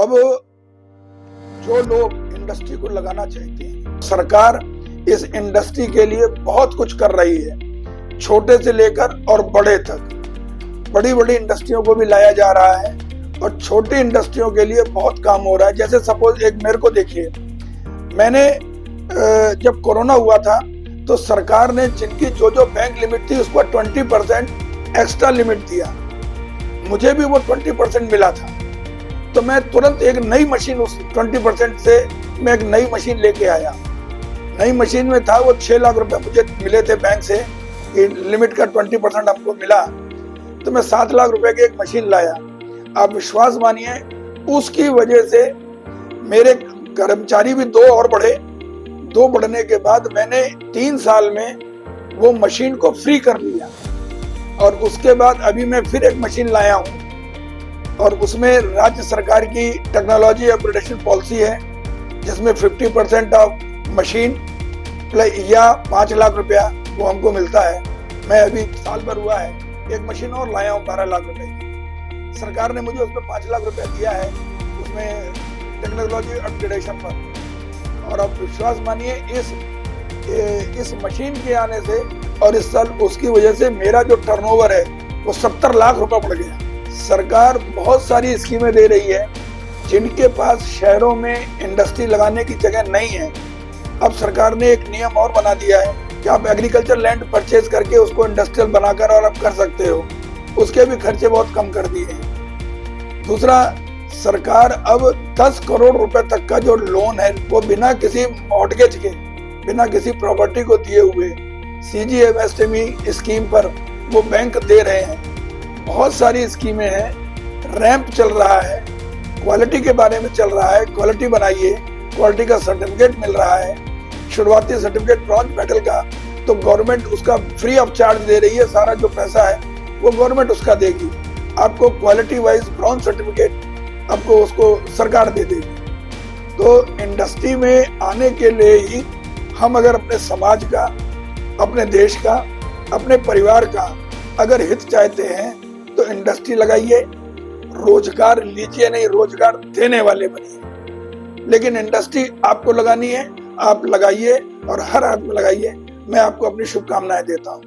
अब जो लोग इंडस्ट्री को लगाना चाहते हैं, सरकार इस इंडस्ट्री के लिए बहुत कुछ कर रही है, छोटे से लेकर और बड़े तक। बड़ी बड़ी इंडस्ट्रियों को भी लाया जा रहा है और छोटी इंडस्ट्रियों के लिए बहुत काम हो रहा है। जैसे सपोज एक मेरे को देखिए, मैंने जब कोरोना हुआ था तो सरकार ने जिनकी जो जो बैंक लिमिट थी उसको 20% एक्स्ट्रा लिमिट दिया, मुझे भी वो 20% मिला था। तो मैं तुरंत एक नई मशीन, उस 20% से मैं एक नई मशीन लेके आया। नई मशीन में था वो 6 लाख रुपए मुझे मिले थे बैंक से, लिमिट का 20% हमको मिला, तो मैं 7 लाख रुपए की एक मशीन लाया। आप विश्वास मानिए, उसकी वजह से मेरे कर्मचारी भी 2 और बढ़े। 2 बढ़ने के बाद मैंने 3 साल में वो मशीन को फ्री कर लिया और उसके बाद अभी मैं फिर एक मशीन लाया हूँ और उसमें राज्य सरकार की टेक्नोलॉजी अपग्रेडेशन पॉलिसी है, जिसमें 50% ऑफ मशीन प्लस या 5 लाख रुपया वो हमको मिलता है। मैं अभी साल भर हुआ है, एक मशीन और लाया हूँ 12 लाख रुपए की। सरकार ने मुझे उसमें 5 लाख रुपया दिया है, उसमें टेक्नोलॉजी अपग्रेडेशन पर। और अब विश्वास मानिए, इस मशीन के आने से और इस साल उसकी वजह से मेरा जो टर्नओवर है वो 70 लाख रुपए बढ़ गया। सरकार बहुत सारी स्कीमें दे रही है, जिनके पास शहरों में इंडस्ट्री लगाने की जगह नहीं है। अब सरकार ने एक नियम और बना दिया है कि आप एग्रीकल्चर लैंड परचेज करके उसको इंडस्ट्रियल बनाकर और आप कर सकते हो, उसके भी खर्चे बहुत कम कर दिए हैं। दूसरा, सरकार अब 10 करोड़ रुपए तक का जो लोन है वो बिना किसी मॉर्टगेज के, बिना किसी प्रॉपर्टी को दिए हुए CGFMSE स्कीम पर वो बैंक दे रहे हैं। बहुत सारी स्कीमें हैं, रैंप चल रहा है, क्वालिटी के बारे में चल रहा है, क्वालिटी बनाइए, क्वालिटी का सर्टिफिकेट मिल रहा है। शुरुआती सर्टिफिकेट ब्रॉन्ज मेडल का तो गवर्नमेंट उसका फ्री ऑफ चार्ज दे रही है, सारा जो पैसा है वो गवर्नमेंट उसका देगी। आपको क्वालिटी वाइज ब्रॉन्ज सर्टिफिकेट आपको उसको सरकार दे देगी। तो इंडस्ट्री में आने के लिए ही हम अगर अपने समाज का, अपने देश का, अपने परिवार का अगर हित चाहते हैं तो इंडस्ट्री लगाइए, रोजगार लीजिए नहीं, रोजगार देने वाले बनिए। लेकिन इंडस्ट्री आपको लगानी है, आप लगाइए और हर हाथ में लगाइए। मैं आपको अपनी शुभकामनाएं देता हूँ।